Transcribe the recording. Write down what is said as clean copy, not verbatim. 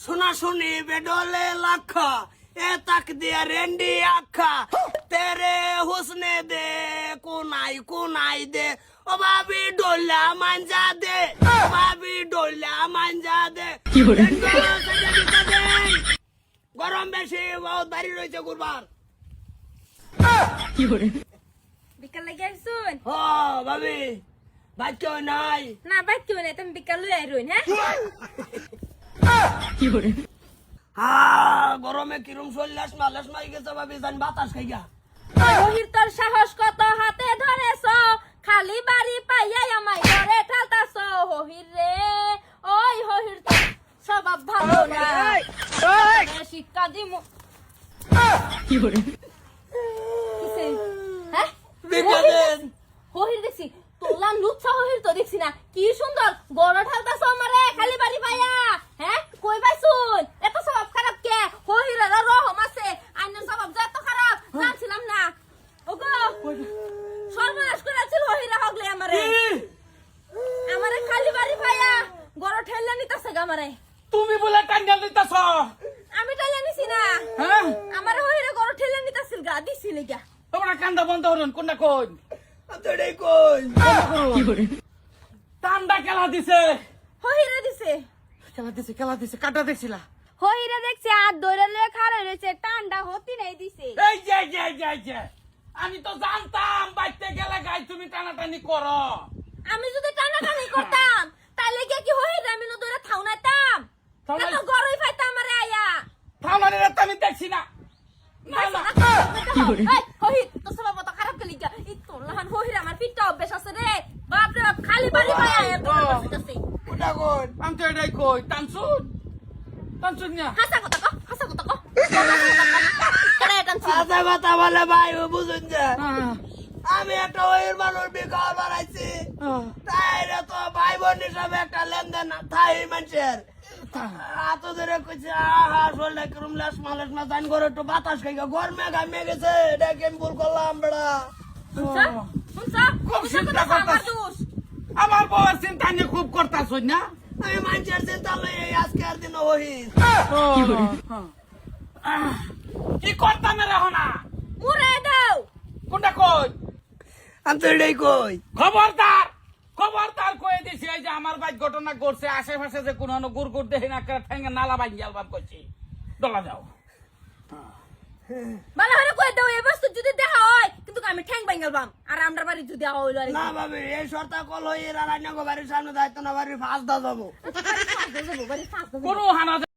सुना सुनी बेडोले लाखा ए तक दिया रेंडी आखा तेरे हुस्ने दे कुनाई दे ओ भाभी डोला मांजा दे ओ भाभी डोला मांजा दे গরম বেশি বহুত ভারী রয়েছে গুরবার বিকাল লাগে আসুন হ ভাবি ভাই কেউ নাই না ভাই কেউ নাই তুমি বিকাল লই আইরুন হ্যাঁ গরমে কিরম চল্লাস মালাস মাই গেছে ভাবি জান বাতাস খাই গা রহির তোর সাহস কত হাতে ধরেছ খালি বাড়ি পাইয়াই আমায় ঘরে ঠালতাছ হহির রে ওই হহির তোর স্বভাব ভালো না শিক্ষা দিমু কিসে হ্যাঁ হহির দেখছি তোলা লুচ্ছা হহির তো দেখছি না কি সুন্দর বড় ঠালতাছ আমারে খালি বাড়ি পাইয়া হ্যাঁ কই পাইছুন এত স্বভাব খারাপ কে হহিরের রহম আছে আইনের স্বভাব যত খারাপ জানছিলাম না ওগো সর্বনাশ করেছিল হহিরা হগলে আমারে খালি বাড়ি পাইয়া বড় ঠেললে নিতাছে আমারে তুমি বলে টাঙ্গাল দিতেছ আমি টাইলে নিছি না হ্যাঁ আমারে হহিরা বড় ঠেললে নিতাছিল গা দিছিল গা তোমরা কান্দা বন্ধ করুন কোনটা কোন তোড়ে কই টান্ডা খেলা দিছে হহিরা দিছে খেলা দিছে কাটা দেখছিলা হহিরা দেখছে আর দৌড়ে লয়ে খাড়া রইছে টান্ডা হতি নাই দিছে এই যে আমি তো জানতাম বাইতে গেলে গাই তুমি টানাটানি করো আমি যদি টানাটানি করতাম তাহলে কি হহিরা আমি দৌড়ে থাউনাতাম থাউনাই- এত গরই ফাইতা আমারে আয়া থামানি রাত আমি দেখছি না না না হহির তো সব তো খারাপ গলি গা ই তো লাহান হহিরা আমার পিঠটা অভ্যাস আছে রে বাপ রে বাপ খালি বাড়ি পাইয়া এত ওটা কোন আমি তো এটাই কই টানছুন না হাসা কথা কো কেন টানছি আচ্ছা কথা বলে ভাই বুঝুন যে আমি একটা ওইর মানুষ বিকাল বানাইছি তাইলে তো ভাই বোন হিসাবে একটা লেনদেন থাই মানুষের এত ধরে কইছে আহা শোলটা কিরম লাস মালাস না জান করে একটু বাতাস খাই গরমে ঘামে গেছে এটা কেন ভুল করলাম বেড়া খুব চিন্তা করতাছ আমার বউয়ের চিন্তা নিয়ে খুব করতাছ না আমি মানুষের চিন্তা লই এই আজকের দিন ওহিস কি করতাম রে হনা মুরে দাও কোনটা কই আমি তো এটাই কই খবরদার কয়ে দিছি এই যে আমার বাইক ঘটনা করছে আশেপাশে যে কোনো গুড় দেখি না ঠেঙ্গে নালা বাইক গেলবাম করছি ডলা যাও ভালো হলে কই দাও এই বস্তু যদি দেখা হয় কিন্তু আমি ঠ্যাং ভাঙালবাম আর আমরা বাড়ি যদি দেওয়া হইলো না ভাবি এই সরতা কল হই রান্না গো বাড়ির সামনে দায়িত্ব না বাড়ির ফাঁস দা যাবো বাড়ি ফাঁস কোনো হানা